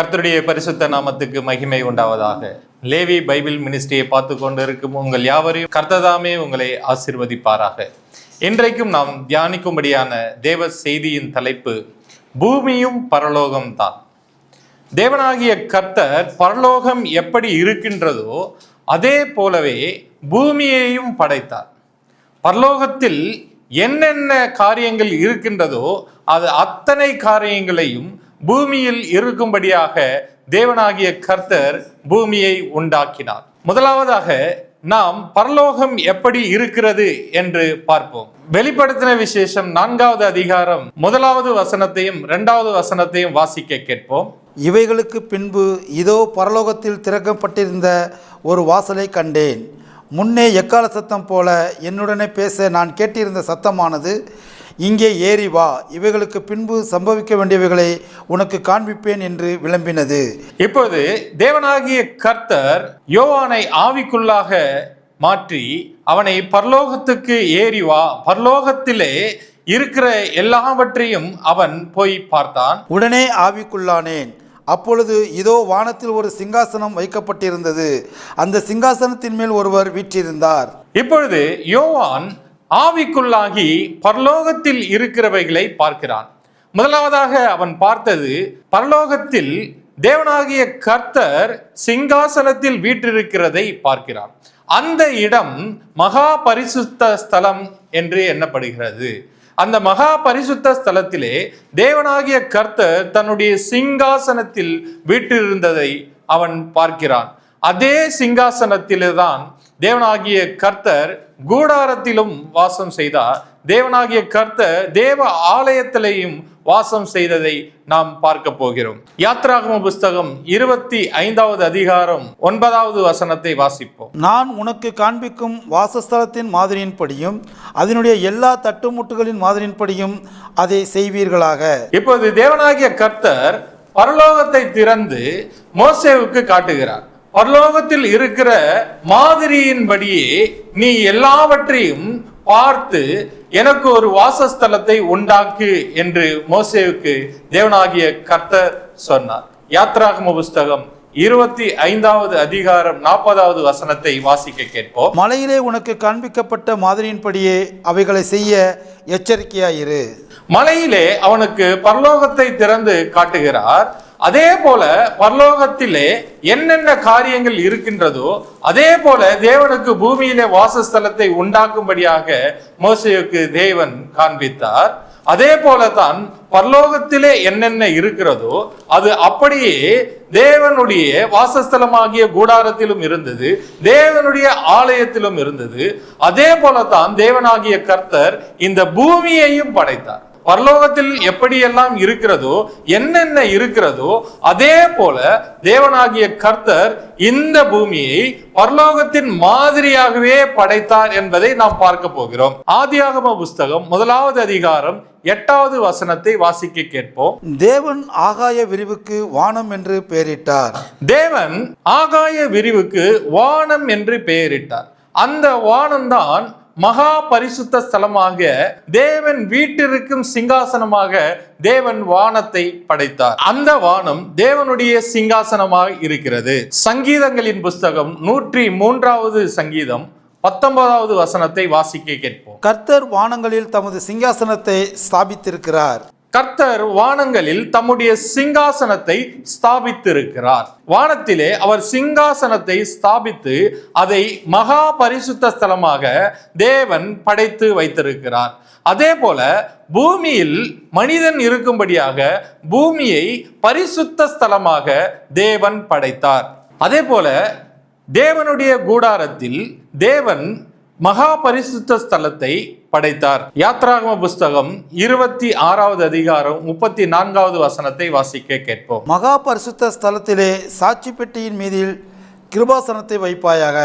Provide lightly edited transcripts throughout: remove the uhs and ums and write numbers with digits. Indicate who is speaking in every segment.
Speaker 1: கர்த்தருடைய பரிசுத்த நாமத்துக்கு மகிமை உண்டாவதாக. லேவி பைபிள் மினிஸ்ட்ரியை பார்த்து கொண்டு இருக்கும் உங்கள் யாவரையும் கர்த்ததாமே உங்களை ஆசீர்வதிப்பாராக. இன்றைக்கும் நாம் தியானிக்கும்படியான தேவ செய்தியின் தலைப்பு பூமியும் பரலோகம் தான். தேவனாகிய கர்த்தர் பரலோகம் எப்படி இருக்கின்றதோ அதே போலவே பூமியையும் படைத்தார். பரலோகத்தில் என்னென்ன காரியங்கள் இருக்கின்றதோ அது அத்தனை காரியங்களையும் பூமியில் இருக்கும்படியாக தேவனாகிய கர்த்தர் பூமியை உண்டாக்கினார். முதலாவதாக நாம் பரலோகம் எப்படி இருக்கிறது என்று பார்ப்போம். வெளிப்படுத்தின விசேஷம் 4வது அதிகாரம் 1வது வசனத்தையும் 2வது வசனத்தையும் வாசிக்க கேட்போம்.
Speaker 2: இவைகளுக்கு பின்பு இதோ பரலோகத்தில் திறக்கப்பட்டிருந்த ஒரு வாசலை கண்டேன். முன்னே எக்கால சத்தம் போல என்னுடனே பேச நான் கேட்டிருந்த சத்தமானது, இங்கே ஏறி வா, இவைகளுக்கு பின்பு சம்பவிக்க வேண்டியவைகளை உனக்கு காண்பிப்பேன் என்று விளம்பினது.
Speaker 1: இப்போது தேவனாகிய கர்த்தர் யோவானை ஆவிக்குள்ளாக மாற்றி அவனை பரலோகத்துக்கு ஏறி வா, பரலோகத்திலே இருக்கிற எல்லாவற்றையும் அவன் போய் பார்த்தான்.
Speaker 2: உடனே ஆவிக்குள்ளானேன். அப்பொழுது இதோ வானத்தில் ஒரு சிங்காசனம் வைக்கப்பட்டிருந்தது. அந்த சிங்காசனத்தின் மேல் ஒருவர் வீற்றிருந்தார்.
Speaker 1: இப்பொழுது யோவான் ஆவிக்குள்ளாகி பரலோகத்தில் இருக்கிறவைகளை பார்க்கிறான். முதலாவதாக அவன் பார்த்தது, பரலோகத்தில் தேவனாகிய கர்த்தர் சிங்காசனத்தில் வீற்றிருக்கிறதை பார்க்கிறான். அந்த இடம் மகா பரிசுத்த ஸ்தலம் என்று எண்ணப்படுகிறது. அந்த மகா பரிசுத்த ஸ்தலத்திலே தேவனாகிய கர்த்தர் தன்னுடைய சிங்காசனத்தில் வீற்றிருந்ததை அவன் பார்க்கிறான். அதே சிங்காசனத்திலே தான் தேவனாகிய கர்த்தர் கூடாரத்திலும் வாசம் செய்தார். தேவனாகிய கர்த்தர் தேவ ஆலயத்திலேயும் வாசம் செய்ததை நாம் பார்க்க போகிறோம். யாத்ராகம புஸ்தகம் 25வது அதிகாரம் 9வது வசனத்தை வாசிப்போம்.
Speaker 2: நான் உனக்கு காண்பிக்கும் வாசஸ்தலத்தின் மாதிரியின்படியும் அதனுடைய எல்லா தட்டுமுட்டுகளின் மாதிரியின்படியும் அதை செய்வீர்களாக.
Speaker 1: இப்போது தேவனாகிய கர்த்தர் பரலோகத்தை திறந்து மோசேவுக்கு காட்டுகிறார். பரலோகத்தில் இருக்கிற மாதிரியின்படியே நீ எல்லாவற்றையும் பார்த்து எனக்கு ஒரு வாசஸ்தலத்தை உண்டாக்கு என்று மோசேவுக்கு தேவனாகிய கர்த்தர் சொன்னார். யாத்ராகம புஸ்தகம் 25வது அதிகாரம் 40வது வசனத்தை வாசிக்க கேட்போம்.
Speaker 2: மலையிலே உனக்கு காண்பிக்கப்பட்ட மாதிரியின்படியே அவைகளை செய்ய எச்சரிக்கையாயிரு.
Speaker 1: மலையிலே அவனுக்கு பரலோகத்தை திறந்து காட்டுகிறார். அதே போல பரலோகத்திலே என்னென்ன காரியங்கள் இருக்கின்றதோ அதே போல தேவனுக்கு பூமியிலே வாசஸ்தலத்தை உண்டாக்கும்படியாக மோசேவுக்கு தேவன் காண்பித்தார். அதே போலதான் பரலோகத்திலே என்னென்ன இருக்கிறதோ அது அப்படியே தேவனுடைய வாசஸ்தலமாகிய கூடாரத்திலும் இருந்தது, தேவனுடைய ஆலயத்திலும் இருந்தது. அதே போலதான் தேவனாகிய கர்த்தர் இந்த பூமியையும் படைத்தார். பரலோகத்தில் எப்படியெல்லாம் இருக்கிறதோ என்னென்ன இருக்கிறதோ அதே போல தேவனாகிய கர்த்தர் இந்த பூமியை பரலோகத்தின் மாதிரியாகவே படைத்தார் என்பதை நாம் பார்க்க போகிறோம். ஆதியாகம புஸ்தகம் 1வது அதிகாரம் 8வது வசனத்தை வாசிக்க கேட்போம்.
Speaker 2: தேவன் ஆகாய விரிவுக்கு வானம் என்று பெயரிட்டார்.
Speaker 1: தேவன் ஆகாய விரிவுக்கு வானம் என்று பெயரிட்டார். அந்த வானம்தான் மகா பரிசுத்த ஸ்தலமாக தேவன் வீட்டிற்கும் சிங்காசனமாக தேவன் வானத்தை படைத்தார். அந்த வானம் தேவனுடைய சிங்காசனமாக இருக்கிறது. சங்கீதங்களின் புஸ்தகம் 103வது சங்கீதம் 19வது வசனத்தை வாசிக்க கேட்போம்.
Speaker 2: கர்த்தர் வானங்களில் தமது சிங்காசனத்தை ஸ்தாபித்திருக்கிறார்.
Speaker 1: கர்த்தர் வானங்களில் தம்முடைய சிங்காசனத்தை ஸ்தாபித்திருக்கிறார். வானத்திலே அவர் சிங்காசனத்தை ஸ்தாபித்து அதை மகா பரிசுத்த ஸ்தலமாக தேவன் படைத்து வைத்திருக்கிறார். அதே போல பூமியில் மனிதன் இருக்கும்படியாக பூமியை பரிசுத்த ஸ்தலமாக தேவன் படைத்தார். அதே போல தேவனுடைய கூடாரத்தில் தேவன் மகா பரிசுத்த ஸ்தலத்தை படைத்தார். யாத்ராகம புஸ்தகம் 26வது அதிகாரம் 34வது வசனத்தை வாசிக்க கேட்போம்.
Speaker 2: மகா பரிசுத்த ஸ்தலத்திலே சாட்சி பெட்டியின் மீதில் கிருபாசனத்தை வைப்பாயாக.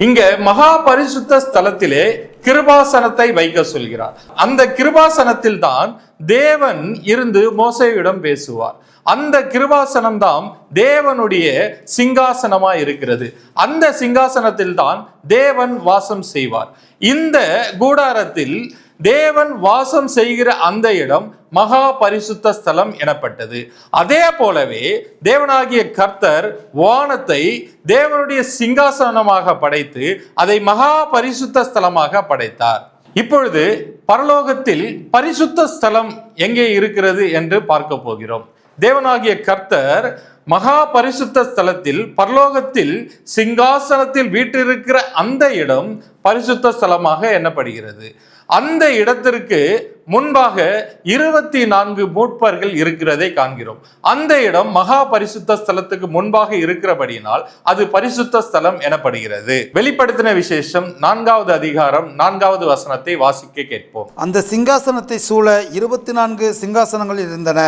Speaker 1: இங்க மகா பரிசுத்த ஸ்தலத்திலே கிருபாசனத்தை வைக்க சொல்கிறார். அந்த கிருபாசனத்தில் தான் தேவன் இருந்து மோசேயிடம் பேசுவார். அந்த கிருபாசனம் தான் தேவனுடைய சிங்காசனமா இருக்கிறது. அந்த சிங்காசனத்தில் தான் தேவன் வாசம் செய்வார். இந்த கூடாரத்தில் தேவன் வாசம் செய்கிற அந்த இடம் மகா பரிசுத்த ஸ்தலம் எனப்பட்டது. அதே போலவே தேவனாகிய கர்த்தர் வானத்தை தேவனுடைய சிங்காசனமாக படைத்து அதை மகா பரிசுத்த ஸ்தலமாக படைத்தார். இப்பொழுது பரலோகத்தில் பரிசுத்த ஸ்தலம் எங்கே இருக்கிறது என்று பார்க்க போகிறோம். தேவனாகிய கர்த்தர் மகா பரிசுத்த ஸ்தலத்தில் பரலோகத்தில் சிங்காசனத்தில் வீற்றிருக்கிற அந்த இடம் பரிசுத்த ஸ்தலமாக எண்ணப்படுகிறது. அந்த இடத்திற்கு முன்பாக 24 மூப்பர்கள் இருக்கிறதை காண்கிறோம். அந்த இடம் மகா பரிசுத்த ஸ்தலத்துக்கு முன்பாக இருக்கிறபடியினால் அது பரிசுத்த ஸ்தலம் எனப்படுகிறது. வெளிப்படுத்தின விசேஷம் 4வது அதிகாரம் 4வது வசனத்தை வாசிக்க கேட்போம்.
Speaker 2: அந்த சிங்காசனத்தை சூழ 24 சிங்காசனங்கள் இருந்தன.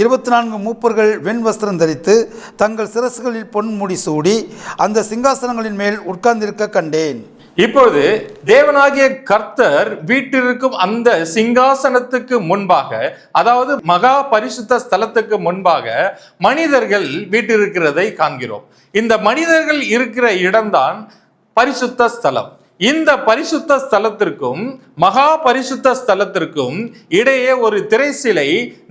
Speaker 2: 24 மூப்பர்கள் வெண் வஸ்திரம் தரித்து தங்கள் சிரசுகளில் பொன் முடி சூடி அந்த சிங்காசனங்களின் மேல் உட்கார்ந்திருக்க கண்டேன்.
Speaker 1: இப்பொழுது தேவனாகிய கர்த்தர் வீட்டிற்கும் அந்த சிங்காசனத்துக்கு முன்பாக, அதாவது மகா பரிசுத்த ஸ்தலத்துக்கு முன்பாக மனிதர்கள் வீட்டிருக்கிறதை காண்கிறோம். இந்த மனிதர்கள் இருக்கிற இடம்தான் பரிசுத்த ஸ்தலம். இந்த பரிசுத்த ஸ்தலத்திற்கும் மகா பரிசுத்த ஸ்தலத்திற்கும் இடையே ஒரு திரைசிலை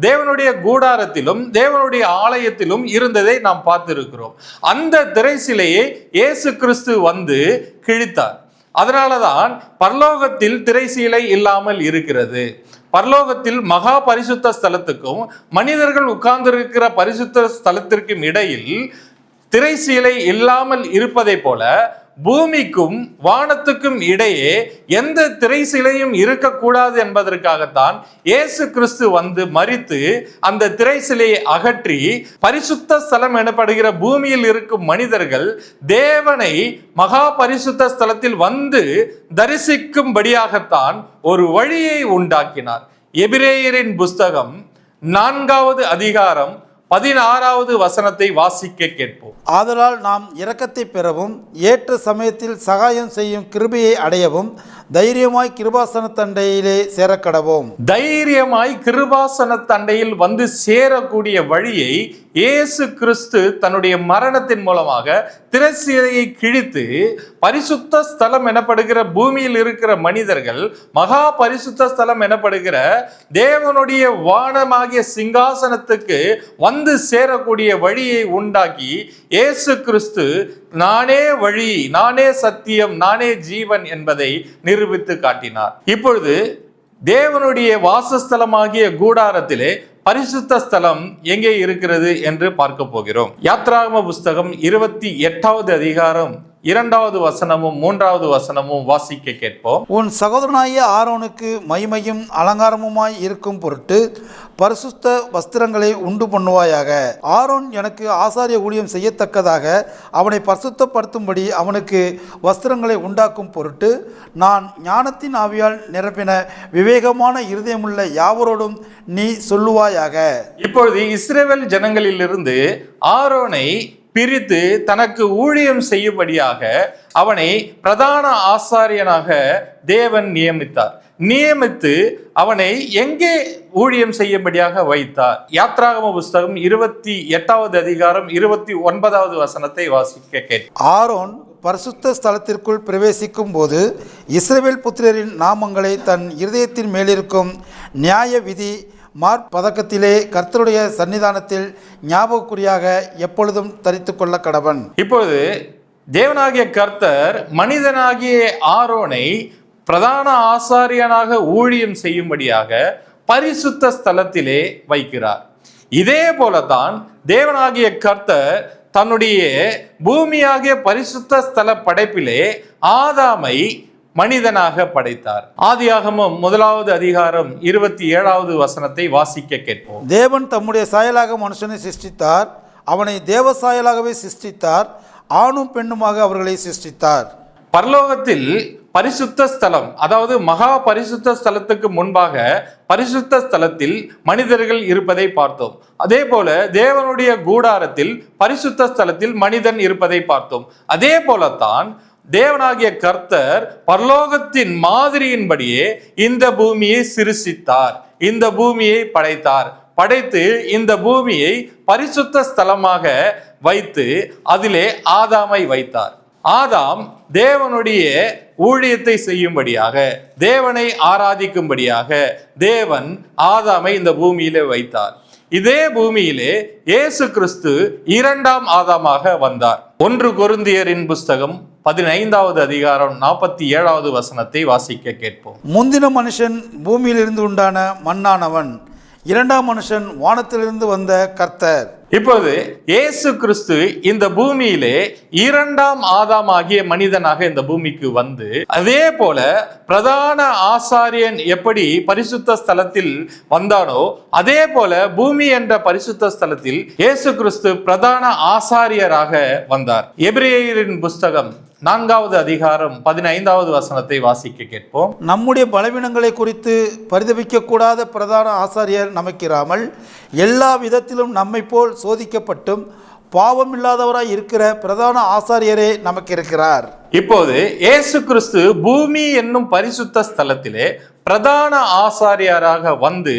Speaker 1: தேவனுடைய கூடாரத்திலும் தேவனுடைய ஆலயத்திலும் இருந்ததை நாம் பார்த்திருக்கிறோம். அந்த திரைசிலையை இயேசு கிறிஸ்து வந்து கிழித்தார். அதனாலதான் பரலோகத்தில் திரைசீலை இல்லாமல் இருக்கிறது. பரலோகத்தில் மகா பரிசுத்த ஸ்தலத்துக்கும் மனிதர்கள் உட்கார்ந்திருக்கிற பரிசுத்த ஸ்தலத்திற்கும் இடையில் திரைசீலை இல்லாமல் இருப்பதை போல பூமிக்கும் வானத்துக்கும் இடையே எந்த திரைசிலையும் இருக்கக்கூடாது என்பதற்காகத்தான் இயேசு கிறிஸ்து வந்து மரித்து அந்த திரைசிலையை அகற்றி பரிசுத்த ஸ்தலம் எனப்படுகிற பூமியில் இருக்கும் மனிதர்கள் தேவனை மகா பரிசுத்த ஸ்தலத்தில் வந்து தரிசிக்கும்படியாகத்தான் ஒரு வழியை உண்டாக்கினார். எபிரேயரின் புஸ்தகம் 4வது அதிகாரம் 16வது வசனத்தை வாசிக்க கேட்போம்.
Speaker 2: ஆதலால் நாம் இரக்கத்தை பெறவும் ஏற்ற சமயத்தில் சகாயம் செய்யும் கிருபையை அடையவும் தைரியமாய் கிருபாசன தண்டையிலே சேரக்கடவோம்.
Speaker 1: தைரியமாய் கிருபாசன தண்டையில் வந்து சேரக்கூடிய வழியை இயேசு கிறிஸ்து தன்னுடைய மரணத்தின் மூலமாக திரைசீலையை கிழித்து பரிசுத்த ஸ்தலம் எனப்படுகிற பூமியில் இருக்கிற மனிதர்கள் மகா பரிசுத்த ஸ்தலம் எனப்படுகிற தேவனுடைய வானமாகிய சிங்காசனத்துக்கு வந்து சேரக்கூடிய வழியை உண்டாக்கி இயேசு கிறிஸ்து நானே வழி, நானே சத்தியம், நானே ஜீவன் என்பதை நிரூபித்து காட்டினார். இப்பொழுது தேவனுடைய வாசஸ்தலமாகிய கூடாரத்திலே பரிசுத்த ஸ்தலம் எங்கே இருக்கிறது என்று பார்க்க போகிறோம். யாத்ராகம புஸ்தகம் 28வது அதிகாரம் 2வது வசனமும் 3வது வசனமும் வாசிக்க கேட்போம்.
Speaker 2: உன் சகோதரனாகிய ஆரோனுக்கு மகிமையும் அலங்காரமுமாய் இருக்கும் பொருட்டு பரிசுத்த வஸ்திரங்களை உண்டு பண்ணுவாயாக. ஆரோன் எனக்கு ஆசாரிய ஊழியம் செய்யத்தக்கதாக அவனை பரிசுத்தப்படுத்தும்படி அவனுக்கு வஸ்திரங்களை உண்டாக்கும் பொருட்டு நான் ஞானத்தின் ஆவியால் நிரப்பின விவேகமான இருதயமுள்ள யாவரோடும் நீ சொல்லுவாயாக.
Speaker 1: இப்பொழுது இஸ்ரவேல் ஜனங்களிலிருந்து ஆரோனை பிரித்து தனக்கு ஊழியம் செய்யும்படியாக அவனை பிரதான ஆசாரியனாக தேவன் நியமித்து அவனை எங்கே ஊழியம் செய்யும்படியாக வைத்தார். யாத்ராகம புஸ்தகம் 28வது அதிகாரம் 29வது வசனத்தை வாசிக்க கேட்போம்.
Speaker 2: ஆரோன் பரிசுத்த ஸ்தலத்திற்குள் பிரவேசிக்கும் போது இஸ்ரவேல் புத்திரரின் நாமங்களை தன் இருதயத்தின் மேலிருக்கும் நியாய விதி மார்பதக்கத்திலே கர்த்தருடைய சன்னிதானத்தில் ஞாபகக்குறியாக எப்பொழுதும் தரித்து கொள்ள கடவன்.
Speaker 1: இப்பொழுது தேவனாகிய கர்த்தர் மனிதனாகிய ஆரோனை பிரதான ஆசாரியனாக ஊழியம் செய்யும்படியாக பரிசுத்த ஸ்தலத்திலே வைக்கிறார். இதே போலதான் தேவனாகிய கர்த்தர் தன்னுடைய பூமியாகிய பரிசுத்த ஸ்தல படைப்பிலே ஆதாமை மனிதனாக படைத்தார். ஆதியாகமம் 1வது அதிகாரம் 27வது வசனத்தை வாசிக்க கேட்போம்.
Speaker 2: தேவன் தம்முடைய சாயலாக மனுஷனை சிருஷ்டித்தார், அவனை தேவ சாயலாகவே சிருஷ்டித்தார், ஆணும் பெண்ணுமாக அவர்களை சிருஷ்டித்தார்.
Speaker 1: பரலோகத்தில் பரிசுத்த ஸ்தலம், அதாவது மகா பரிசுத்த ஸ்தலத்துக்கு முன்பாக பரிசுத்த ஸ்தலத்தில் மனிதர்கள் இருப்பதை பார்த்தோம். அதே போல தேவனுடைய கூடாரத்தில் பரிசுத்த ஸ்தலத்தில் மனிதன் இருப்பதை பார்த்தோம். அதே போலத்தான் தேவனாகிய கர்த்தர் பரலோகத்தின் மாதிரியின்படியே இந்த பூமியை சிருஷ்டித்தார், இந்த பூமியை படைத்து இந்த பூமியை பரிசுத்த ஸ்தலமாக வைத்து அதிலே ஆதாமை வைத்தார். ஆதாம் தேவனுடைய ஊழியத்தை செய்யும்படியாக, தேவனை ஆராதிக்கும்படியாக தேவன் ஆதாமை இந்த பூமியிலே வைத்தார். இதே பூமியிலே இயேசு கிறிஸ்து இரண்டாம் ஆதாமாக வந்தார். 1 கொரிந்தியரின் புஸ்தகம் 15வது அதிகாரம் 47வது வசனத்தை வாசிக்க கேட்போம்.
Speaker 2: முந்தின மனுஷன் பூமியிலிருந்து உண்டான மண்ணானவன், இரண்டாம் மனுஷன் வானத்திலிருந்து வந்த கர்த்தர்.
Speaker 1: இப்போது இயேசு கிறிஸ்து இந்த பூமியிலே இரண்டாம் ஆதாமாகிய மனிதனாக இந்த பூமிக்கு வந்து, அதே போல பிரதான ஆசாரியன் எப்படி பரிசுத்த ஸ்தலத்தில் வந்தானோ அதே போல பூமி என்ற பரிசுத்த ஸ்தலத்தில் இயேசு கிறிஸ்து பிரதான ஆசாரியராக வந்தார். எபிரேயரின் புஸ்தகம் 4வது அதிகாரம் 15வது வசனத்தை வாசிக்க கேட்போம்.
Speaker 2: நம்முடைய பலவீனங்களை குறித்து பரிதபிக்க கூடாத பிரதான ஆசாரியர் நமக்கிராமல் எல்லா விதத்திலும் நம்மை போல் சோதிக்கப்பட்டும் பாவமில்லாதவராய் இருக்கிற பிரதான ஆசாரியரே நமக்கு இருக்கிறார்.
Speaker 1: இப்போது இயேசு கிறிஸ்து பூமி என்னும் பரிசுத்த ஸ்தலத்திலே பிரதான ஆசாரியராக வந்து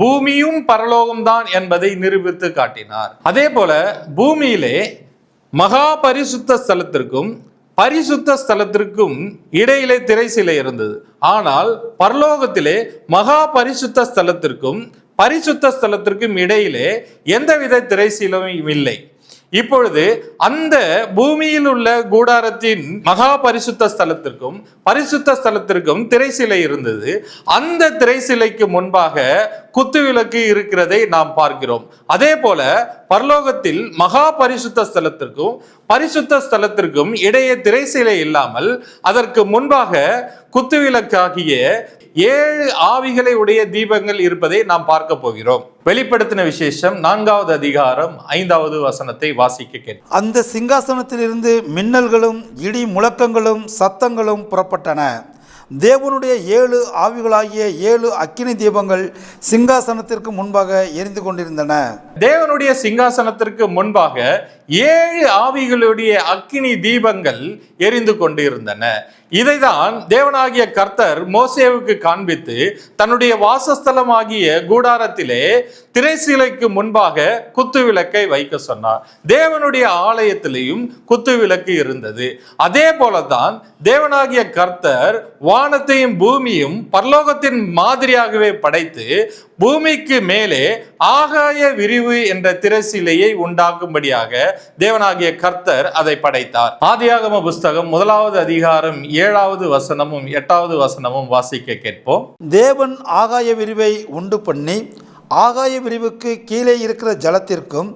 Speaker 1: பூமியும் பரலோகம் தான் என்பதை நிரூபித்து காட்டினார். அதே போல பூமியிலே மகா பரிசுத்த ஸ்தலத்திற்கும் பரிசுத்த ஸ்தலத்திற்கும் இடையிலே திரைசிலை இருந்தது. ஆனால் பரலோகத்திலே மகா பரிசுத்த ஸ்தலத்திற்கும் பரிசுத்த ஸ்தலத்திற்கும் இடையிலே எந்தவித திரைசிலையும் இல்லை. இப்பொழுது அந்த பூமியில் உள்ள கூடாரத்தின் மகா பரிசுத்த ஸ்தலத்திற்கும் பரிசுத்த ஸ்தலத்திற்கும் திரைசிலை இருந்தது. அந்த திரைசிலைக்கு முன்பாக குத்துவிளக்கு இருக்கிறதை நாம் பார்க்கிறோம். அதே போல பரலோகத்தில் மகா பரிசுத்த ஸ்தலத்திற்கும் பரிசுத்த ஸ்தலத்திற்கும் இடையே திரைசிலை இல்லாமல் அதற்கு முன்பாக குத்துவிளக்காகிய 7 ஆவிகளை உடைய தீபங்கள் இருப்பதை நாம் பார்க்க போகிறோம். வெளிப்படுத்தின விசேஷம் 4வது அதிகாரம் 5வது வசனத்தை வாசிக்க கேட்போம்.
Speaker 2: அந்த சிங்காசனத்திலிருந்து மின்னல்களும் இடி முழக்கங்களும் சத்தங்களும் புறப்பட்டன. தேவனுடைய 7 ஆவிகளாகிய 7 அக்கினி தீபங்கள் சிங்காசனத்திற்கு முன்பாக எரிந்து கொண்டிருந்தன.
Speaker 1: தேவனுடைய சிங்காசனத்திற்கு முன்பாக 7 ஆவிகளுடைய அக்கினி தீபங்கள் எரிந்து கொண்டிருந்தன. இதைதான் தேவனாகிய கர்த்தர் மோசேவுக்கு காண்பித்து தன்னுடைய வாசஸ்தலமாகிய கூடாரத்திலே திரைசீலைக்கு முன்பாக குத்துவிளக்கை வைக்க சொன்னார். தேவனுடைய ஆலயத்திலேயும் குத்துவிளக்கு இருந்தது. அதே போலதான் தேவனாகிய கர்த்தர் வானத்தையும் பூமியும் பரலோகத்தின் மாதிரியாகவே படைத்து பூமிக்கு மேலே ஆகாய விரிவு என்ற திரைசீலையை உண்டாக்கும்படியாக தேவனாகிய கர்த்தர் அதை படைத்தார். ஆதியாகம புஸ்தகம் 1வது அதிகாரம் 7வது வசனமும் 8வது வசனமும் வாசிக்க கேட்போம்.
Speaker 2: தேவன் ஆகாய விரிவை உண்டு பண்ணி ஆகாய விரிவுக்கு கீழே இருக்கிற ஜலத்திற்கும்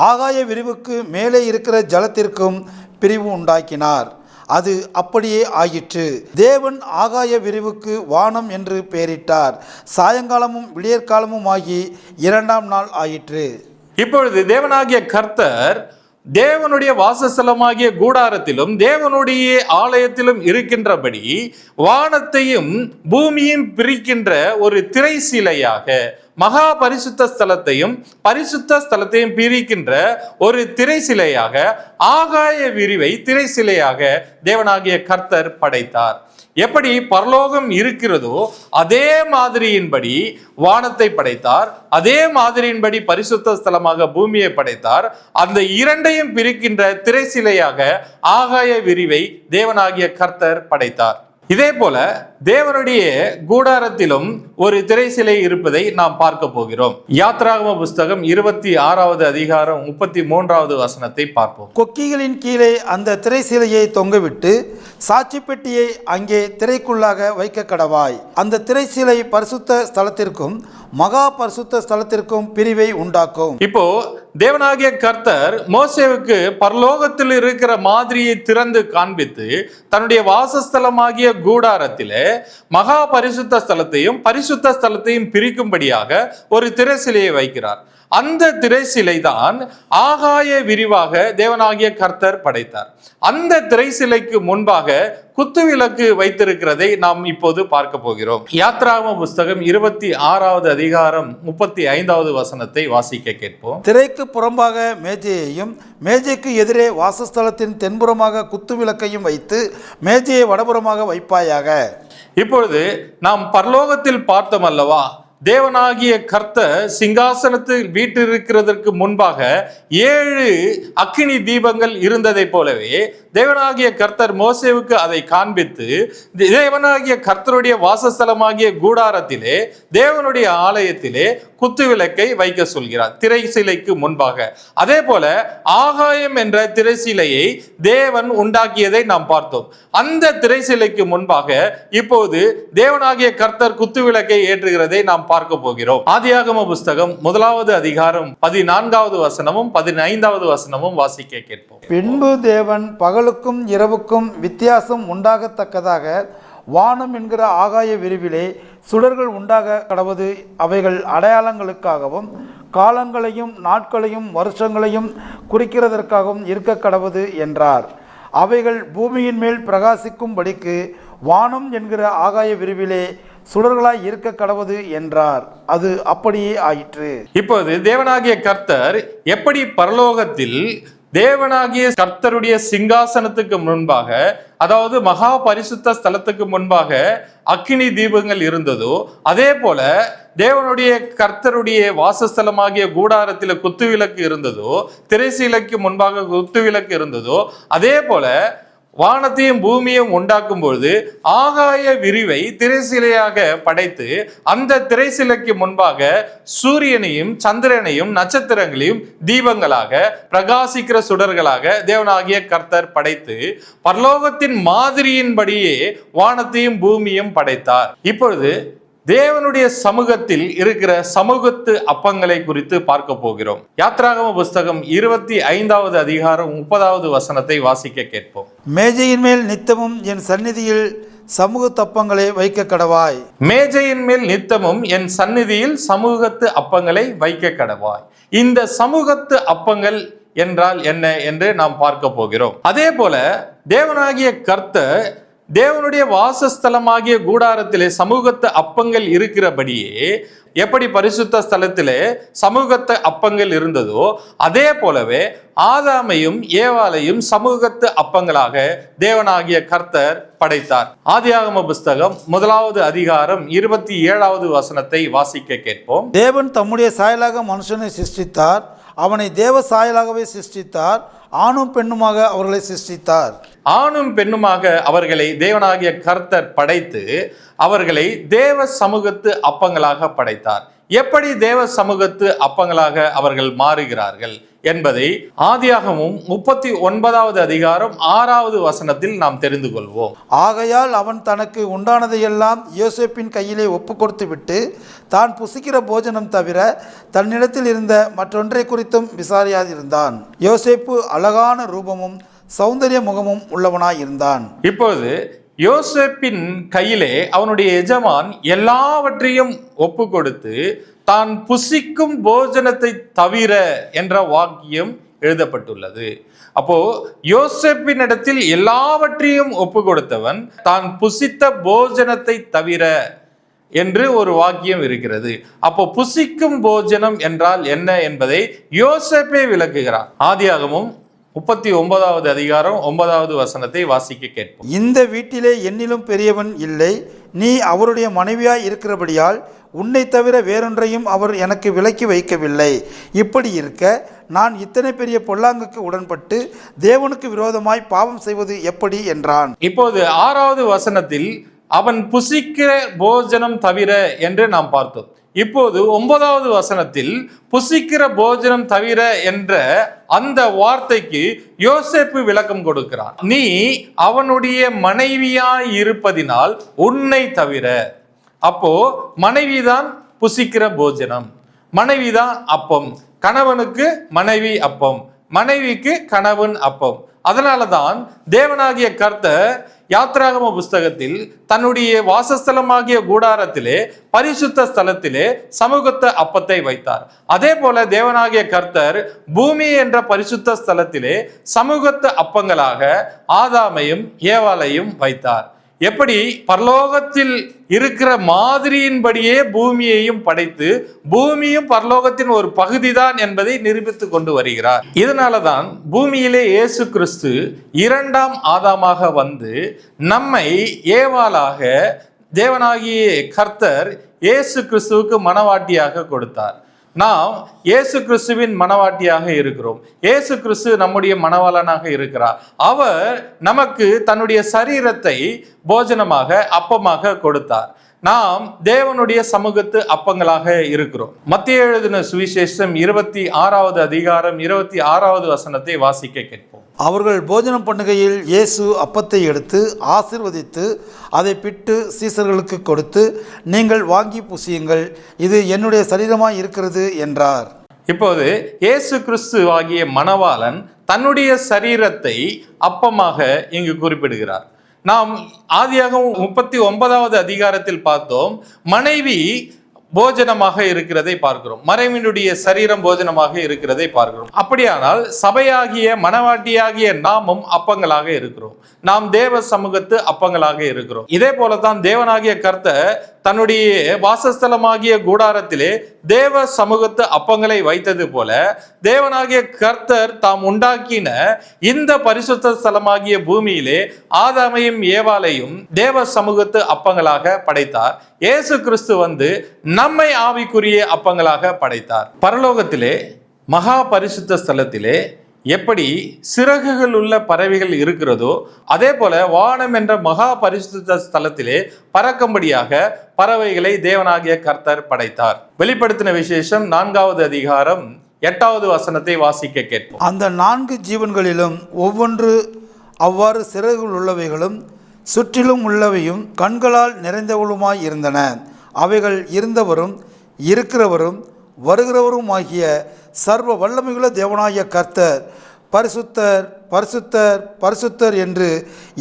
Speaker 2: ஆகாய விரிவுக்கு மேலே இருக்கிற ஜலத்திற்கும் பிரிவு உண்டாக்கினார். அது அப்படியே ஆயிற்று. தேவன் ஆகாய விரிவுக்கு வானம் என்று பெயரிட்டார். சாயங்காலமும் விடியற்காலமும் ஆகி 2ஆம் நாள் ஆயிற்று.
Speaker 1: இப்பொழுது தேவனாகிய கர்த்தர் தேவனுடைய வாசஸ்தலமாகிய கூடாரத்திலும் தேவனுடைய ஆலயத்திலும் இருக்கின்றபடி வானத்தையும் பூமியும் பிரிக்கின்ற ஒரு திரைசீலையாக மகா பரிசுத்த ஸ்தலத்தையும் பரிசுத்த ஸ்தலத்தையும் பிரிக்கின்ற ஒரு திரைசிலையாக ஆகாய விரிவை திரைசிலையாக தேவனாகிய கர்த்தர் படைத்தார். எப்படி பரலோகம் இருக்கிறதோ அதே மாதிரியின்படி வானத்தை படைத்தார். அதே மாதிரியின்படி பரிசுத்த ஸ்தலமாக பூமியை படைத்தார். அந்த இரண்டையும் பிரிக்கின்ற திரைசிலையாக ஆகாய விரிவை தேவனாகிய கர்த்தர் படைத்தார். இதே போல தேவனுடைய கூடாரத்திலும் ஒரு திரைசிலை இருப்பதை நாம் பார்க்க போகிறோம். யாத்ராகம புஸ்தகம் 26வது அதிகாரம் 33வது வசனத்தை பார்ப்போம்.
Speaker 2: கொக்கிகளின் கீழே அந்த திரைசிலையை தொங்கவிட்டு சாட்சி பெட்டியை அங்கே திரைக்குள்ளாக வைக்க கடவாய். அந்த திரைசிலை பரிசுத்த ஸ்தலத்திற்கும் மகா பரிசுத்த ஸ்தலத்திற்கும் பிரிவை உண்டாக்கும்.
Speaker 1: இப்போ தேவனாகிய கர்த்தர் மோசேவுக்கு பரலோகத்தில் இருக்கிற மாதிரியை திறந்து காண்பித்து தன்னுடைய வாசஸ்தலமாகிய கூடாரத்திலே மகா பரிசுத்த ஸ்தலத்தையும் பரிசுத்த ஸ்தலத்தையும் பிரிக்கும்படியாக ஒரு திரைசிலையை வைக்கிறார். அந்த திரைசிலை தான் ஆகாய விரிவாக தேவனாகிய கர்த்தர் படைத்தார். அந்த திரைசிலைக்கு முன்பாக குத்துவிளக்கு வைத்திருக்கிறதை நாம் இப்போது பார்க்க போகிறோம். யாத்ராகம புஸ்தகம் 26வது அதிகாரம் 35வது வசனத்தை வாசிக்க கேட்போம்.
Speaker 2: திரைக்கு புறம்பாக மேஜையையும் மேஜைக்கு எதிரே வாசஸ்தலத்தின் தென்புறமாக குத்துவிளக்கையும் வைத்து மேஜையை வடபுறமாக வைப்பாயாக.
Speaker 1: இப்பொழுது நாம் பரலோகத்தில் பார்த்தோம் அல்லவா, தேவனாகிய கர்த்தர் சிங்காசனத்தில் வீற்றிருக்கிறதற்கு முன்பாக 7 அக்கினி தீபங்கள் இருந்ததை போலவே தேவனாகிய கர்த்தர் மோசேவுக்கு அதை காண்பித்து, தேவனாகிய கர்த்தருடைய வாசஸ்தலமாகிய கூடாரத்திலே, தேவனுடைய ஆலயத்திலே குத்துவிளக்கை வைக்க சொல்கிறார், திரை சிலைக்கு முன்பாக. அதே போல ஆகாயம் என்ற திரை சிலையை தேவன் உண்டாக்கியதை நாம் பார்த்தோம். அந்த திரை சிலைக்கு முன்பாக இப்போது தேவனாகிய கர்த்தர் குத்துவிளக்கை ஏற்றுகிறதை நாம் பார்க்க போகிறோம். ஆதியாகம புஸ்தகம் 1வது அதிகாரம் 14வது வசனமும் 15வது வசனமும் வாசிக்க கேட்போம்.
Speaker 2: பின்பு தேவன் பகலுக்கும் இரவுக்கும் வித்தியாசம் உண்டாகத்தக்கதாக வானம் என்கிற ஆகாய விரிவிலே சுடர்கள் உண்டாக கடவது, அவைகள் அடையாளங்களுக்காகவும் காலங்களையும் நாட்களையும் வருஷங்களையும் குறிக்கிறதற்காகவும் இருக்க கடவது என்றார். அவைகள் பூமியின் மேல் பிரகாசிக்கும்படிக்கு வானம் என்கிற ஆகாய விரிவிலே சுடர்களாய் இருக்க கடவது என்றார். அது அப்படியே ஆயிற்று.
Speaker 1: இப்போது தேவனாகிய கர்த்தர் எப்படி பரலோகத்தில் தேவனாகிய கர்த்தருடைய சிங்காசனத்துக்கு முன்பாக, அதாவது மகா பரிசுத்த ஸ்தலத்துக்கு முன்பாக அக்கினி தீபங்கள் இருந்ததோ, அதே போல தேவனுடைய கர்த்தருடைய வாசஸ்தலமாகிய கூடாரத்தில் குத்துவிளக்கு இருந்ததோ, திரைசீலைக்கு முன்பாக குத்துவிளக்கு இருந்ததோ, அதே போல வானத்தையும் பூமியும் உண்டாக்கும் பொழுது ஆகாய விரிவை திரைசிலையாக படைத்து, அந்த திரைசிலைக்கு முன்பாக சூரியனையும் சந்திரனையும் நட்சத்திரங்களையும் தீபங்களாக பிரகாசிக்கிற சுடர்களாக தேவனாகிய கர்த்தர் படைத்து பரலோகத்தின் மாதிரியின்படியே வானத்தையும் பூமியும் படைத்தார். இப்பொழுது தேவனுடைய சமூகத்தில் இருக்கிற சமூகத்து அப்பங்களை குறித்து பார்க்க போகிறோம். யாத்ராகம புஸ்தகம் 25வது அதிகாரம் 30வது வசனத்தை வாசிக்க கேட்போம்.
Speaker 2: மேஜையின் மேல் நித்தமும் என் சந்நிதியில் சமூகத்து அப்பங்களை வைக்க கடவாய்.
Speaker 1: மேஜையின் மேல் நித்தமும் என் சந்நிதியில் சமூகத்து அப்பங்களை வைக்க கடவாய். இந்த சமூகத்து அப்பங்கள் என்றால் என்ன என்று நாம் பார்க்க போகிறோம். அதே போல தேவனாகிய கர்த்தர் தேவனுடைய வாசஸ்தலமாகிய கூடாரத்திலே சமூகத்து அப்பங்கள் இருக்கிறபடியே, எப்படி பரிசுத்த ஸ்தலத்திலே சமூகத்து அப்பங்கள் இருந்ததோ, அதே போலவே ஆதாமையும் ஏவாளையும் சமூகத்து அப்பங்களாக தேவனாகிய கர்த்தர் படைத்தார். ஆதியாகம புஸ்தகம் 1வது அதிகாரம் 27வது வசனத்தை வாசிக்க கேட்போம்.
Speaker 2: தேவன் தம்முடைய சாயலாக மனுஷனை சிருஷ்டித்தார், அவனை தேவ சாயலாகவே சிருஷ்டித்தார், ஆணும் பெண்ணுமாக அவர்களை சிருஷ்டித்தார்.
Speaker 1: ஆணும் பெண்ணுமாக அவர்களை தேவனாகிய கர்த்தர் படைத்து அவர்களை தேவ சமூகத்து அப்பங்களாக படைத்தார். எப்படி தேவ சமூகத்து அப்பங்களாக அவர்கள் மாறுகிறார்கள் என்பதை ஆதியாகமும் 39வது அதிகாரம் 6வது வசனத்தில் நாம் தெரிந்து கொள்வோம்.
Speaker 2: ஆகையால் அவன் தனக்கு உண்டானதையெல்லாம் யோசேப்பின் கையிலே ஒப்பு கொடுத்து விட்டு தான் புசிக்கிற போஜனம் தவிர தன்னிடத்தில் இருந்த மற்றொன்றை குறித்தும் விசாரியாதிருந்தான். யோசேப்பு அழகான ரூபமும் சௌந்தரிய முகமும் உள்ளவனாயிருந்தான்.
Speaker 1: இப்போது யோசேப்பின் கையிலே அவனுடைய எஜமான் எல்லாவற்றையும் ஒப்பு கொடுத்து தான் புசிக்கும் போஜனத்தை தவிர என்ற வாக்கியம் எழுதப்பட்டுள்ளது. அப்போ யோசேப்பின் இடத்தில் எல்லாவற்றையும் ஒப்பு கொடுத்தவன் தான் புசித்த போஜனத்தை தவிர என்று ஒரு வாக்கியம் இருக்கிறது. அப்போ புசிக்கும் போஜனம் என்றால் என்ன என்பதை யோசேப்பே விளக்குகிறார். ஆதியாகமும் 39வது அதிகாரம் 9வது வசனத்தை வாசிக்க கேட்போம்.
Speaker 2: இந்த வீட்டிலே என்னிலும் பெரியவன் இல்லை, நீ அவருடைய மனைவியாய் இருக்கிறபடியால் உன்னை தவிர வேறொன்றையும் அவர் எனக்கு விலக்கி வைக்கவில்லை. இப்படி இருக்க நான் இத்தனை பெரிய பொல்லாங்குக்கு உடன்பட்டு தேவனுக்கு விரோதமாய் பாவம் செய்வது எப்படி என்றான்.
Speaker 1: இப்போது 6வது வசனத்தில் அவன் புசிக்கிற போஜனம் தவிர என்று நாம் பார்த்தோம். இப்போது 9வது வசனத்தில் புசிக்கிற போஜனம் தவிர என்ற அந்த வார்த்தைக்கு யோசேப்பு விளக்கம் கொடுக்கிறான். நீ அவனுடைய மனைவியாய் இருப்பதினால் உன்னை தவிர. அப்போ மனைவிதான் புசிக்கிற போஜனம், மனைவிதான் அப்பம். கணவனுக்கு மனைவி அப்பம், மனைவிக்கு கணவன் அப்பம். அதனாலதான் தேவனாகிய கர்த்தர் யாத்ராகம புஸ்தகத்தில் தன்னுடைய வாசஸ்தலமாகிய கூடாரத்திலே பரிசுத்த ஸ்தலத்திலே சமூகத்த அப்பத்தை வைத்தார். அதே போல தேவனாகிய கர்த்தர் பூமி என்ற பரிசுத்த ஸ்தலத்திலே சமூகத்த அப்பங்களாக ஆதாமையும் ஏவாளையும் வைத்தார். எப்படி பரலோகத்தில் இருக்கிற மாதிரியின்படியே பூமியையும் படைத்து பூமியும் பரலோகத்தின் ஒரு பகுதிதான் என்பதை நிரூபித்து கொண்டு வருகிறார். இதனாலதான் பூமியிலே இயேசு கிறிஸ்து 2ஆம் ஆதாமாக வந்து நம்மை ஏவாளாக தேவனாகிய கர்த்தர் இயேசு கிறிஸ்துவுக்கு மனவாட்டியாக கொடுத்தார். நாம் இயேசு கிறிஸ்துவின் மணவாட்டியாக இருக்கிறோம். இயேசு கிறிஸ்து நம்முடைய மணவாளனாக இருக்கிறார். அவர் நமக்கு தன்னுடைய சரீரத்தை போஜனமாக, அப்பமாக கொடுத்தார். நாம் தேவனுடைய சமூகத்து அப்பங்களாக இருக்கிறோம். மத்தேயு எழுதின சுவிசேஷம் 26வது அதிகாரம் 26வது வசனத்தை வாசிக்க கேட்போம்.
Speaker 2: அவர்கள் போஜனம் பண்ணுகையில் இயேசு அப்பத்தை எடுத்து ஆசீர்வதித்து அதை பிட்டு சீசர்களுக்கு கொடுத்து, நீங்கள் வாங்கி புசியுங்கள், இது என்னுடைய சரீரமாய் இருக்கிறது என்றார்.
Speaker 1: இப்போது இயேசு கிறிஸ்து ஆகிய மணவாளன் தன்னுடைய சரீரத்தை அப்பமாக இங்கு குறிப்பிடுகிறார். நாம் ஆதியாகமம் 39வது அதிகாரத்தில் பார்த்தோம், மனைவி போஜனமாக இருக்கிறதை பார்க்கிறோம். மனைவியினுடைய சரீரம் போஜனமாக இருக்கிறதை பார்க்கிறோம். அப்படியானால் சபையாகிய மணவாட்டியாகிய நாமும் அப்பங்களாக இருக்கிறோம். நாம் தேவ சமூகத்து அப்பங்களாக இருக்கிறோம். இதே போலதான் தேவனாகிய கர்த்தர் தன்னுடைய வாசஸ்தலமாகிய கூடாரத்திலே தேவ சமூகத்து அப்பங்களை வைத்தது போல, தேவனாகிய கர்த்தர் தாம் உண்டாக்கின இந்த பரிசுத்த ஸ்தலமாகிய பூமியிலே ஆதாமையும் ஏவாளையும் தேவ சமூகத்து அப்பங்களாக படைத்தார். இயேசு கிறிஸ்து வந்து நம்மை ஆவிக்குரிய அப்பங்களாக படைத்தார். பரலோகத்திலே மகா பரிசுத்த ஸ்தலத்திலே எப்படி சிறகுகள் உள்ள பறவைகள் இருக்கிறதோ, அதே போல வானம் என்ற மகா பரிசுத்த ஸ்தலத்திலே பறக்கும்படியாக பறவைகளை தேவனாகிய கர்த்தர் படைத்தார். வெளிப்படுத்தின விசேஷம் 4வது அதிகாரம் 8வது வசனத்தை வாசிக்க கேட்போம்.
Speaker 2: அந்த 4 ஜீவன்களிலும் ஒவ்வொன்று அவ்வாறு சிறகுகள் உள்ளவைகளும் சுற்றிலும் உள்ளவையும் கண்களால் நிறைந்தவளுமாய் இருந்தன. அவைகள் இருந்தவரும் இருக்கிறவரும் வருகிறவரும் ஆகிய சர்வ வல்லமையுள்ள தேவனாகிய கர்த்தர் பரிசுத்தர் பரிசுத்தர் பரிசுத்தர் என்று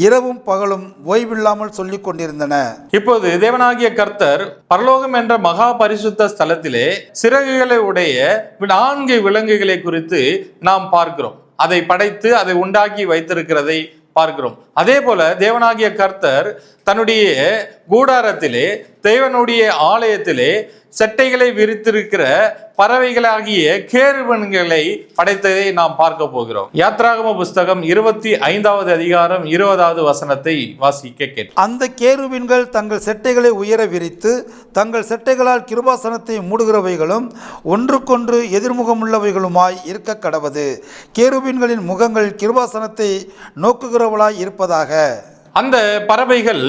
Speaker 2: இரவும் பகலும் ஓய்வில்லாமல் சொல்லிக் கொண்டிருந்தன.
Speaker 1: இப்போது தேவனாகிய கர்த்தர் பரலோகம் என்ற மகா பரிசுத்த ஸ்தலத்திலே சிறகுகளை உடைய 4 விலங்குகளை குறித்து நாம் பார்க்கிறோம். அதை படைத்து அதை உண்டாக்கி வைத்திருக்கிறதை பார்க்கிறோம். அதே போல தேவனாகிய கர்த்தர் தன்னுடைய கூடாரத்திலே, தேவனுடைய ஆலயத்திலே செட்டைகளை விரித்திருக்கிற பறவைகளாகிய கேருபன்களை படைத்ததை நாம் பார்க்க போகிறோம். யாத்ராகம புஸ்தகம் 25வது அதிகாரம் 20வது வசனத்தை வாசிக்க கேட்போம்.
Speaker 2: அந்த கேருபீன்கள் தங்கள் செட்டைகளை உயர விரித்து தங்கள் செட்டைகளால் கிருபாசனத்தை மூடுகிறவைகளும் ஒன்றுக்கொன்று எதிர்முகமுள்ளவைகளுமாய் இருக்க கடவது. கேருபீன்களின் முகங்கள் கிருபாசனத்தை நோக்குகிறவளாய் இருப்பதாக.
Speaker 1: அந்த பறவைகள்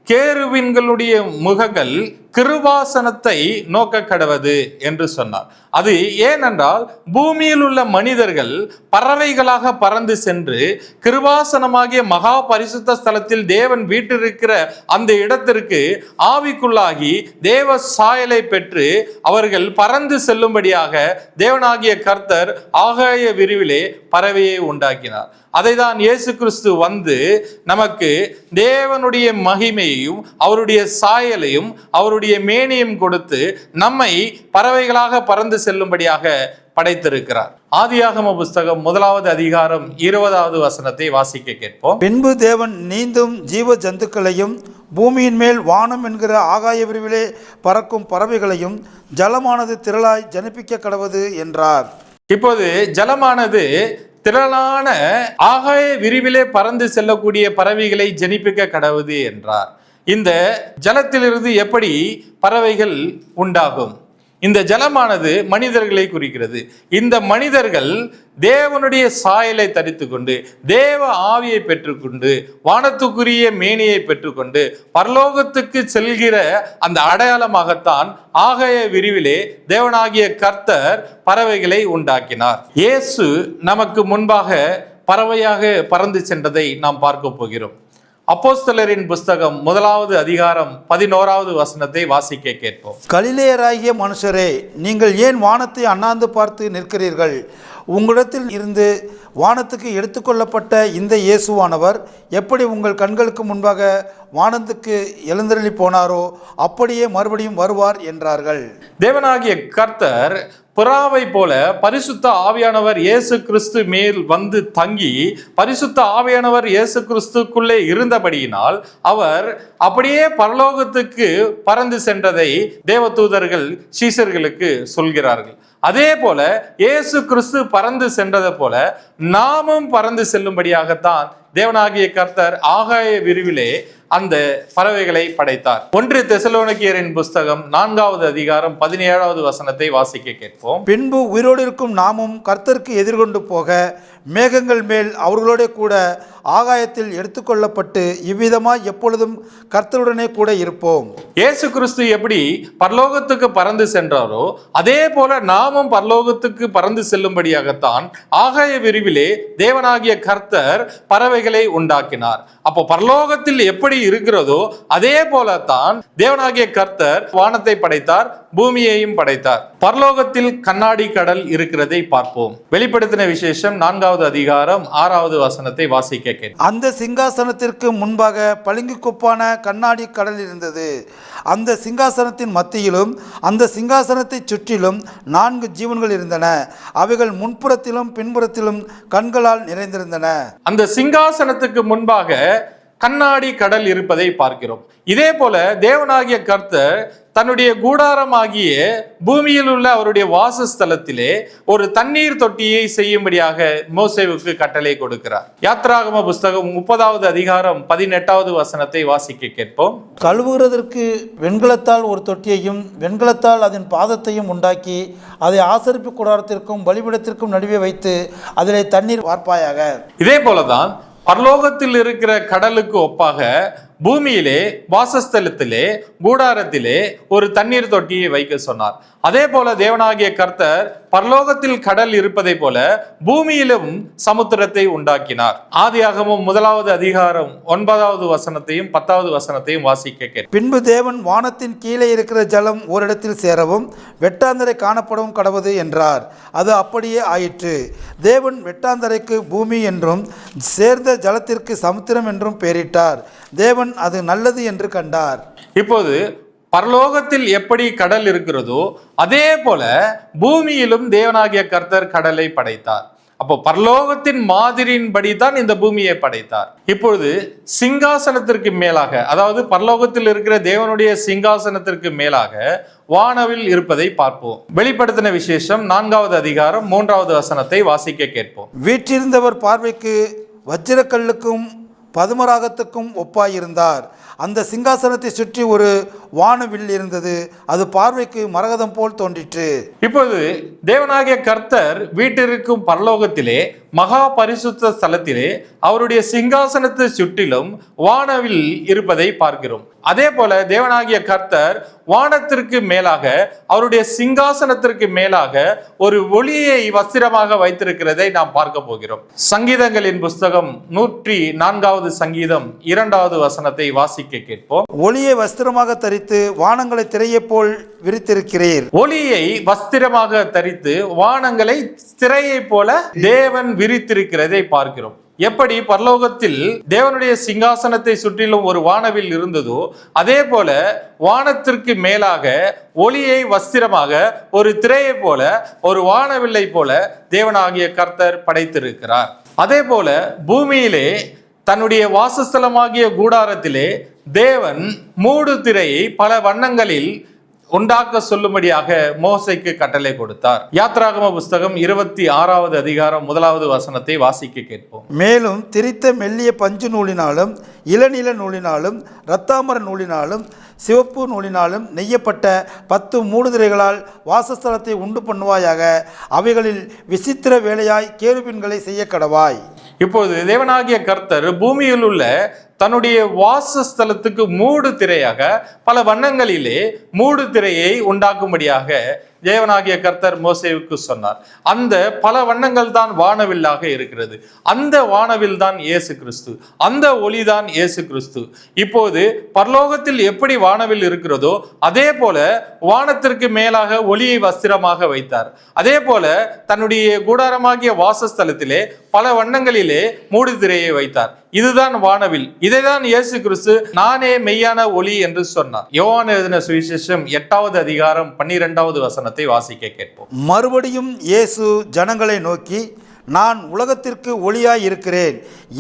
Speaker 1: கேருபீன்களுடைய முகங்கள் கிருபாசனத்தை நோக்க கடவது என்று சொன்னார். அது ஏனென்றால் பூமியில் உள்ள மனிதர்கள் பறவைகளாக பறந்து சென்று கிருபாசனமாகிய மகா பரிசுத்த ஸ்தலத்தில் தேவன் வீற்றிருக்கிற அந்த இடத்திற்கு ஆவிக்குள்ளாகி தேவ சாயலை பெற்று அவர்கள் பறந்து செல்லும்படியாக தேவனாகிய கர்த்தர் ஆகாய விரிவிலே பறவையை உண்டாக்கினார். அதை தான் இயேசு கிறிஸ்து வந்து நமக்கு தேவனுடைய மகிமையையும் அவருடைய சாயலையும் அவருடைய மேனியும் கொடுத்து நம்மை பறவைகளாக பறந்து செல்லும்படியாக படைத்திருக்கிறார். ஆதியாகம புஸ்தகம் 1வது அதிகாரம் 20வது வசனத்தை வாசிக்க கேட்போம்.
Speaker 2: பின்பு தேவன் நீந்தும் ஜீவ ஜந்துக்களையும் பூமியின் மேல் வானம் என்கிற ஆகாய விரிவிலே பறக்கும் பறவைகளையும் ஜலமானது திரளாய் ஜனிப்பிக்க கடவது என்றார்.
Speaker 1: இப்போது ஜலமானது திரளான ஆகாய விரிவிலே பறந்து செல்லக்கூடிய பறவைகளை ஜனிப்பிக்க கடவுது என்றார். இந்த ஜலத்திலிருந்து எப்படி பறவைகள் உண்டாகும்? இந்த ஜலமானது மனிதர்களை குறிக்கிறது. இந்த மனிதர்கள் தேவனுடைய சாயலை தரித்து கொண்டு தேவ ஆவியை பெற்றுக்கொண்டு வானத்துக்குரிய மேனியை பெற்றுக்கொண்டு பரலோகத்துக்கு செல்கிற அந்த அடையாளமாகத்தான் ஆகாய விரிவிலே தேவனாகிய கர்த்தர் பறவைகளை உண்டாக்கினார். இயேசு நமக்கு முன்பாக பறவையாக பறந்து சென்றதை நாம் பார்க்க போகிறோம். அப்போஸ்தலரின் புஸ்தகம் 1வது அதிகாரம் 11வது வசனத்தை வாசிக்க கேட்போம்.
Speaker 2: கலிலேயராகிய மனுஷரே, நீங்கள் ஏன் வானத்தை அண்ணாந்து பார்த்து நிற்கிறீர்கள்? உங்களிடத்தில் இருந்து வானத்துக்கு எடுத்துக்கொள்ளப்பட்ட இந்த இயேசுவானவர் எப்படி உங்கள் கண்களுக்கு முன்பாக வானத்துக்கு எழுந்தருளி போனாரோ அப்படியே மறுபடியும் வருவார் என்றார்கள்.
Speaker 1: தேவனாகிய கர்த்தர் புறாவை போல பரிசுத்த ஆவியானவர் இயேசு கிறிஸ்து மேல் வந்து தங்கி பரிசுத்த ஆவியானவர் இயேசு கிறிஸ்துக்குள்ளே இருந்தபடியினால் அவர் அப்படியே பரலோகத்துக்கு பறந்து சென்றதை தேவதூதர்கள் சீஷர்களுக்கு சொல்கிறார்கள். அதே போல இயேசு கிறிஸ்து பறந்து சென்றதை போல நாமும் பறந்து செல்லும்படியாகத்தான் தேவனாகிய கர்த்தர் ஆகாய விரிவிலே அந்த பறவைகளை படைத்தார். 1 தெசலோனிக்கேயரின் புஸ்தகம் 4வது அதிகாரம் 17வது வசனத்தை வாசிக்க கேட்போம்.
Speaker 2: பின்பு உயிரோடு இருக்கும் நாமும் கர்த்தருக்கு எதிர்கொண்டு போக மேகங்கள் மேல் அவர்களோட கூட ஆகாயத்தில் எடுத்துக்கொள்ளப்பட்டு இவ்விதமாய் எப்பொழுதும் கர்த்தருடனே கூட இருப்போம்.
Speaker 1: இயேசு கிறிஸ்து எப்படி பரலோகத்துக்கு பறந்து சென்றாரோ அதே போல நாமும் பரலோகத்துக்கு பறந்து செல்லும்படியாகத்தான் ஆகாய விரிவிலே தேவனாகிய கர்த்தர் பறவைகளை உண்டாக்கினார். அப்போ பரலோகத்தில் எப்படி இருக்கிறதோ அதே போலத்தான் தேவனாகிய கர்த்தர் வானத்தை படைத்தார், பூமியையும் படைத்தார். பரலோகத்தில் கண்ணாடி கடல் இருக்கிறதை பார்ப்போம். வெளிப்படுத்தின விசேஷம் 4வது அதிகாரம் 6வது வசனத்தை வாசிக்க கேட்போம்.
Speaker 2: அந்த சிங்காசனத்திற்கு முன்பாக பளிங்கு கொப்பான கண்ணாடி கடல் இருந்தது. அந்த சிங்காசனத்தின் மத்தியிலும் அந்த சிங்காசனத்தை சுற்றிலும் 4 ஜீவன்கள் இருந்தன. அவைகள் முன்புறத்திலும் பின்புறத்திலும் கண்களால் நிறைந்திருந்தன.
Speaker 1: அந்த சிங்காசனத்துக்கு முன்பாக கண்ணாடி கடல் இருப்பதை பார்க்கிறோம். இதே போல தேவனாகிய கர்த்தர் தன்னுடைய கூடாரமாகிய பூமியில் உள்ள அவருடைய வாசஸ்தலத்திலே ஒரு தண்ணீர் தொட்டியை செய்யும்படியாக மோசேவுக்கு கட்டளை கொடுக்கிறார். யாத்ராகம புஸ்தகம் 30வது அதிகாரம் 18வது வசனத்தை வாசிக்க கேட்போம்.
Speaker 2: கழுவுகிறதற்கு வெண்கலத்தால் ஒரு தொட்டியையும் வெண்கலத்தால் அதன் பாதத்தையும் உண்டாக்கி அதை ஆசரிப்பு கூடாரத்திற்கும் பலிபீடத்திற்கும் நடுவே வைத்து அதிலே தண்ணீர் வார்ப்பாயாக.
Speaker 1: இதே போலதான் பரலோகத்தில் இருக்கிற கடலுக்கு ஒப்பாக பூமியிலே வாசஸ்தலத்திலே கூடாரத்திலே ஒரு தண்ணீர் தொட்டியை வைக்க சொன்னார். அதே போல தேவனாகிய கர்த்தர் பரலோகத்தில் கடல் இருப்பதை போல பூமியிலும் சமுத்திரத்தை உண்டாக்கினார். ஆதியாகமம் 1வது அதிகாரம் 9வது வசனத்தையும் 10வது வசனத்தையும் வாசிக்க.
Speaker 2: பின்பு தேவன் வானத்தின் கீழே இருக்கிற ஜலம் ஓரிடத்தில் சேரவும் வெட்டாந்தரை காணப்படவும் கடவது என்றார். அது அப்படியே ஆயிற்று. தேவன் வெட்டாந்தரைக்கு பூமி என்றும் சேர்ந்த ஜலத்திற்கு சமுத்திரம் என்றும் பெயரிட்டார். தேவன் அது நல்லது என்று கண்டார்.
Speaker 1: இப்போது பரலோகத்தில் எப்படி கடல் இருக்கிறதோ அதே போல பூமியிலும் தேவனாகிய கர்த்தர் கடலை படைத்தார். அப்போ பரலோகத்தின் மாதிரியின்படி தான் இந்த பூமியை படைத்தார். இப்பொழுது சிங்காசனத்திற்கு மேலாக, அதாவது பரலோகத்தில் இருக்கிற தேவனுடைய சிங்காசனத்திற்கு மேலாக வானவில் இருப்பதை பார்ப்போம். வெளிப்படுத்தின விசேஷம் 4வது அதிகாரம் 3வது வசனத்தை வாசிக்க கேட்போம்.
Speaker 2: வீற்றிருந்தவர் பார்வைக்கு வச்சிரக்கல்லுக்கும் பதுமராகத்துக்கும் ஒப்பாயிருந்தார். அந்த சிங்காசனத்தை சுற்றி ஒரு வானவில் இருந்தது. அது பார்வைக்கு மரகதம் போல் தோன்றிற்று. இப்போது
Speaker 1: தேவனாகிய கர்த்தர் வீட்டிற்கும் பரலோகத்திலே மகா பரிசுத்த ஸ்தலத்திலே அவருடைய சிங்காசனத்தை சுற்றிலும் வானவில் இருப்பதை பார்க்கிறோம். அதே போல தேவனாகிய கர்த்தர் வானத்திற்கு மேலாக அவருடைய சிங்காசனத்திற்கு மேலாக ஒரு ஒளியை வஸ்திரமாக வைத்திருக்கிறதை நாம் பார்க்க போகிறோம். சங்கீதங்களின் புஸ்தகம் 104வது சங்கீதம் 2வது வசனத்தை வாசிக்க கேட்போம்.
Speaker 2: ஒளியை வஸ்திரமாக தரித்து வானங்களை திரையை போல் விரித்திருக்கிறீர்.
Speaker 1: ஒளியை வஸ்திரமாக தரித்து வானங்களை திரையை போல தேவன் விரித்திருக்கிறதை பார்க்கிறோம். எப்படி பரலோகத்தில் தேவனுடைய சிங்காசனத்தை சுற்றிலும் ஒரு வானவில் இருந்ததோ அதே போல வானத்திற்கு மேலாக ஒளியை வஸ்திரமாக ஒரு திரையை போல ஒரு வானவில்லை போல தேவனாகிய கர்த்தர் படைத்திருக்கிறார். அதே போல பூமியிலே தன்னுடைய வாசஸ்தலமாகிய கூடாரத்திலே தேவன் மூடு திரையை பல வண்ணங்களில் உண்டாக்க சொல்லும்படியாக மோசைக்கு கட்டளை கொடுத்தார். யாத்ராகம புஸ்தகம் 26வது அதிகாரம் 1வது வசனத்தை வாசிக்க கேட்போம்.
Speaker 2: மேலும் திரித்த மெல்லிய பஞ்சு நூலினாலும் இளநீல நூலினாலும் இரத்தாம்பர நூலினாலும் சிவப்பு நூலினாலும் நெய்யப்பட்ட 10 மூடுதிரைகளால் வாசஸ்தலத்தை உண்டு பண்ணுவாயாக. அவைகளில் விசித்திர வேலையாய் கேருபீன்களை செய்ய கடவாய்.
Speaker 1: இப்போது தேவனாகிய கர்த்தர் பூமியில் உள்ள தன்னுடைய வாசஸ்தலத்துக்கு மூடு திரையாக பல வண்ணங்களிலே மூடு திரையை உண்டாக்கும்படியாக தேவனாகிய கர்த்தர் மோசேவுக்கு சொன்னார். அந்த பல வண்ணங்கள் தான் வானவில்லாக இருக்கிறது. அந்த வானவில் தான் இயேசு கிறிஸ்து, அந்த ஒளிதான் இயேசு கிறிஸ்து. இப்போது பரலோகத்தில் எப்படி வானவில் இருக்கிறதோ அதே போல வானத்திற்கு மேலாக ஒளியை வஸ்திரமாக வைத்தார். அதே போல தன்னுடைய கூடாரமாகிய வாசஸ்தலத்திலே பல வண்ணங்களிலே மூடு திரையை வைத்தார். இதுதான் வானவில். இதைதான் இயேசு கிறிஸ்து நானே மெய்யான ஒளி என்று சொன்னார். யோவான் எழுதின சுவிசேஷம் 8வது அதிகாரம் 12வது வசனத்தை வாசிக்க கேட்போம்.
Speaker 2: மறுபடியும் இயேசு ஜனங்களை நோக்கி, நான் உலகத்திற்கு ஒளியாய் இருக்கிறேன்.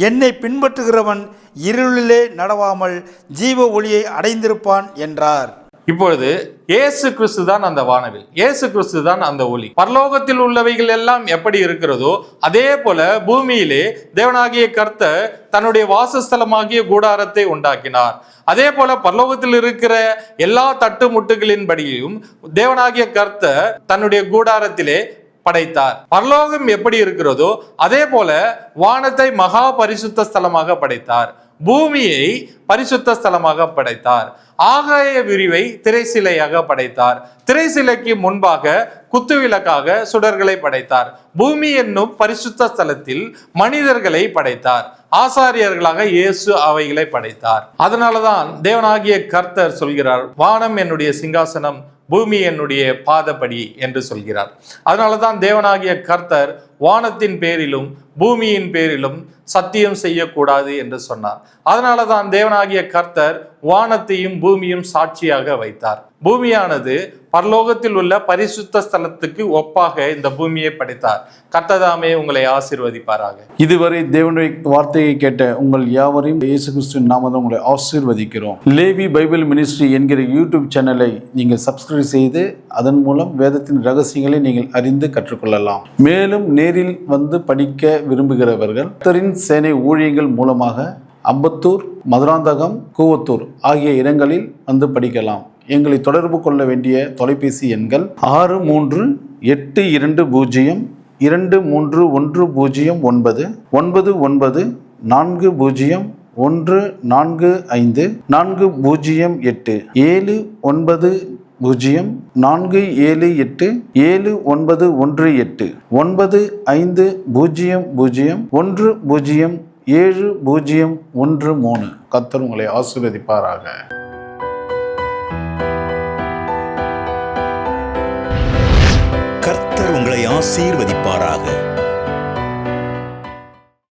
Speaker 2: என்னை பின்பற்றுகிறவன் இருளிலே நடவாமல் ஜீவ ஒளியை அடைந்திருப்பான் என்றார்.
Speaker 1: இப்பொழுது இயேசு கிறிஸ்து தான் அந்த வானவில், இயேசு கிறிஸ்து தான் அந்த ஒளி. பரலோகத்தில் உள்ளவைகள் எல்லாம் எப்படி இருக்கிறதோ அதே போல பூமியிலே தேவனாகிய கர்த்தர் தன்னுடைய வாசஸ்தலமாகிய கூடாரத்தை உண்டாக்கினார். அதே போல பரலோகத்தில் இருக்கிற எல்லா தட்டுமுட்டுகளின்படியும் தேவனாகிய கர்த்தர் தன்னுடைய கூடாரத்திலே படைத்தார். பரலோகம் எப்படி இருக்கிறதோ அதே போல வானத்தை மகா பரிசுத்த ஸ்தலமாக படைத்தார், பூமியை பரிசுத்த ஸ்தலமாக படைத்தார், ஆகாய விரிவை திரைசிலையாக படைத்தார், திரைசிலைக்கு முன்பாக குத்துவிளக்காக சுடர்களை படைத்தார், பூமி என்னும் பரிசுத்த ஸ்தலத்தில் மனிதர்களை படைத்தார், ஆசாரியர்களாக இயேசு அவைகளை படைத்தார். அதனாலதான் தேவனாகிய கர்த்தர் சொல்கிறார், வானம் என்னுடைய சிங்காசனம், பூமி என்னுடைய பாதப்படி என்று சொல்கிறார். அதனாலதான் தேவனாகிய கர்த்தர் வானத்தின் பேரிலும் பூமியின் பேரிலும் சத்தியம் செய்யக்கூடாது என்று சொன்னார். அதனாலதான் தேவனாகிய கர்த்தர் வானத்தையும் பூமியும் சாட்சியாக வைத்தார். பூமியானது பரலோகத்தில் உள்ள பரிசுத்த ஸ்தலத்துக்கு ஒப்பாக இந்த பூமியை படைத்தார். கர்த்ததாமே உங்களை ஆசீர்வதிப்பாராக.
Speaker 3: இதுவரை தேவனுடைய வார்த்தையை கேட்ட உங்கள் யாவரையும் இயேசு கிறிஸ்துவின் நாமத்தில் உங்களை ஆசீர்வதிக்கிறோம். லேவி பைபிள் மினிஸ்ட்ரி என்கிற யூடியூப் சேனலை நீங்கள் சப்ஸ்கிரைப் செய்து அதன் மூலம் வேதத்தின் ரகசியங்களை நீங்கள் அறிந்து கற்றுக்கொள்ளலாம். மேலும் நேரில் வந்து படிக்க விரும்புகிறவர்கள் கர்த்தரின் சேனை ஊழியங்கள் மூலமாக அம்பத்தூர், மதுராந்தகம், கூவத்தூர் ஆகிய இடங்களில் வந்து படிக்கலாம். எங்களை தொடர்பு கொள்ள வேண்டிய தொலைபேசி எண்கள் 6382202310 99 401445 408 7904778 79009500107013. கர்த்தர் உங்களை ஆசீர்வதிப்பாராக.
Speaker 4: கர்த்தர் உங்களை ஆசீர்வதிப்பாராக.